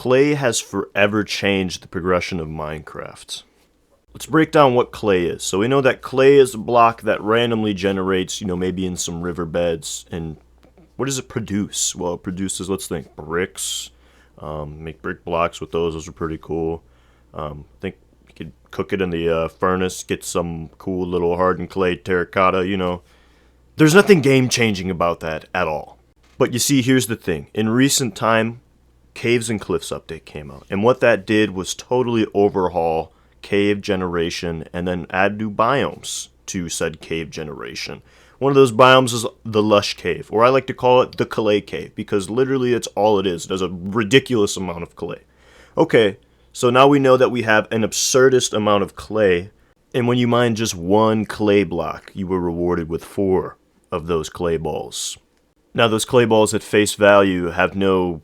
clay has forever changed the progression of Minecraft. Let's break down what clay is. So we know that clay is a block that randomly generates, maybe in some riverbeds. And what does it produce? Well, it produces, let's think, bricks. Make brick blocks with those. Those are pretty cool. I think you could cook it in the furnace, get some cool little hardened clay terracotta, There's nothing game-changing about that at all. But you see, here's the thing. In recent time, Caves and Cliffs update came out. And what that did was totally overhaul cave generation and then add new biomes to said cave generation. One of those biomes is the Lush Cave, or I like to call it the Clay Cave, because literally it's all it is. It has a ridiculous amount of clay. Okay, so now we know that we have an absurdist amount of clay, and when you mine just one clay block, you were rewarded with 4 of those clay balls. Now those clay balls at face value have no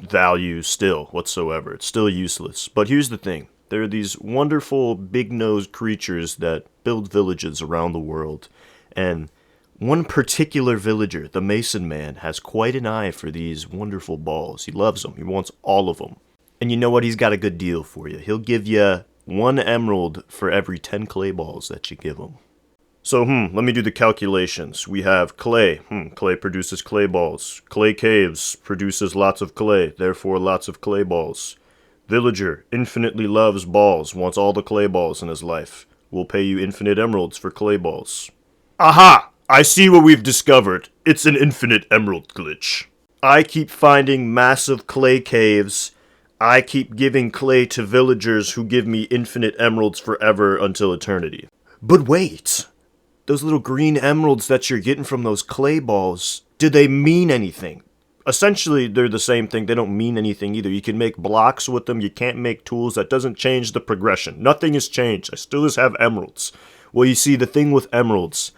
value still whatsoever. It's still useless. But here's the thing. There are these wonderful big-nosed creatures that build villages around the world. And one particular villager, the Mason Man, has quite an eye for these wonderful balls. He loves them. He wants all of them. And you know what? He's got a good deal for you. He'll give you 1 emerald for every 10 clay balls that you give him. So, let me do the calculations. We have clay. Clay produces clay balls. Clay caves produces lots of clay, therefore lots of clay balls. Villager infinitely loves balls, wants all the clay balls in his life. We'll pay you infinite emeralds for clay balls. Aha! I see what we've discovered. It's an infinite emerald glitch. I keep finding massive clay caves. I keep giving clay to villagers who give me infinite emeralds forever until eternity. But wait! Those little green emeralds that you're getting from those clay balls, do they mean anything? Essentially, they're the same thing. They don't mean anything either. You can make blocks with them. You can't make tools. That doesn't change the progression. Nothing has changed. I still just have emeralds. Well, you see, the thing with emeralds,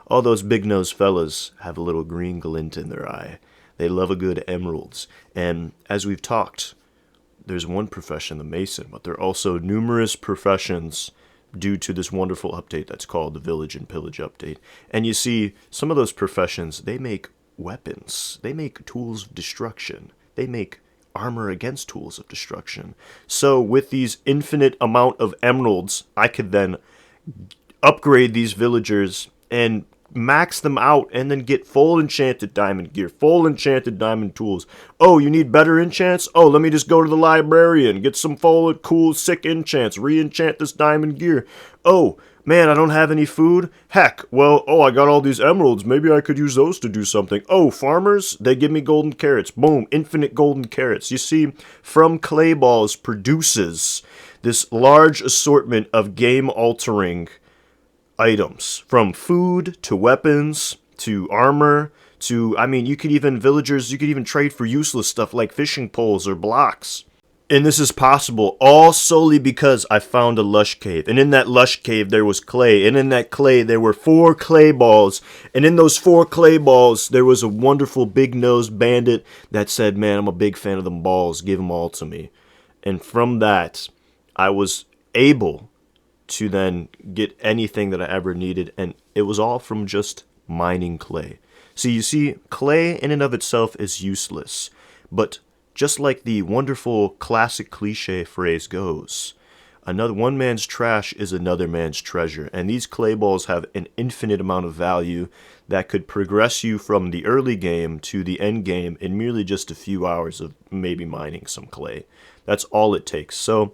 all those big-nosed fellas have a little green glint in their eye. They love a good emeralds. And as we've talked, there's one profession, the Mason, but there are also numerous professions due to this wonderful update that's called the Village and Pillage update. And you see, some of those professions, they make weapons. They make tools of destruction. They make armor against tools of destruction. So with these infinite amount of emeralds, I could then upgrade these villagers and max them out and then get full enchanted diamond gear, full enchanted diamond tools. Oh, you need better enchants? Oh, let me just go to the librarian, get some full cool sick enchants, re-enchant this diamond gear. Oh, man, I don't have any food? Heck, well, I got all these emeralds. Maybe I could use those to do something. Oh, farmers, they give me golden carrots. Boom, infinite golden carrots. You see, from clay balls produces this large assortment of game-altering items, from food to weapons to armor to, you could even trade for useless stuff like fishing poles or blocks. And this is possible all solely because I found a lush cave. And in that lush cave there was clay. And in that clay there were 4 clay balls. And in those 4 clay balls there was a wonderful big-nosed bandit that said, man, I'm a big fan of them balls. Give them all to me. And from that, I was able to then get anything that I ever needed. And it was all from just mining clay. So you see, clay in and of itself is useless. But just like the wonderful classic cliche phrase goes, one man's trash is another man's treasure. And these clay balls have an infinite amount of value that could progress you from the early game to the end game in merely just a few hours of maybe mining some clay. That's all it takes. So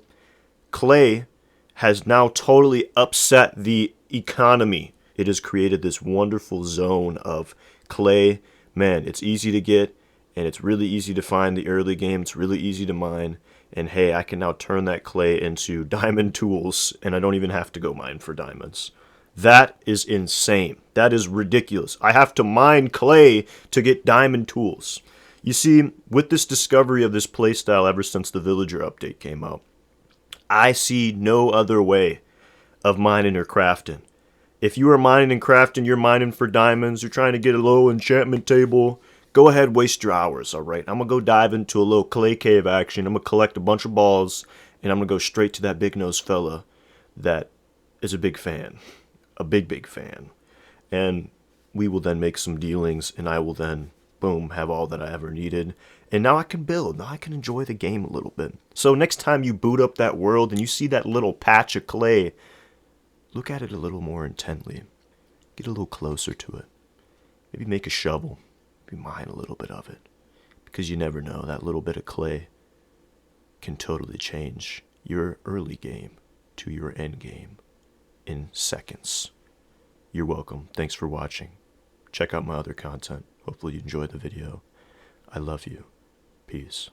clay has now totally upset the economy. It has created this wonderful zone of clay. Man, it's easy to get. And it's really easy to find the early game. It's really easy to mine. And hey, I can now turn that clay into diamond tools, and I don't even have to go mine for diamonds. That is insane. That is ridiculous. I have to mine clay to get diamond tools. You see, with this discovery of this playstyle ever since the Villager update came out, I see no other way of mining or crafting. If you are mining and crafting, you're mining for diamonds, you're trying to get a low enchantment table, go ahead, waste your hours, alright? I'm going to go dive into a little clay cave action. I'm going to collect a bunch of balls, and I'm going to go straight to that big-nosed fella that is a big fan. A big, big fan. And we will then make some dealings, and I will then boom, have all that I ever needed. And now I can build. Now I can enjoy the game a little bit. So next time you boot up that world and you see that little patch of clay, look at it a little more intently. Get a little closer to it. Maybe make a shovel. Maybe mine a little bit of it. Because you never know, that little bit of clay can totally change your early game to your end game in seconds. You're welcome. Thanks for watching. Check out my other content. Hopefully you enjoyed the video. I love you. Peace.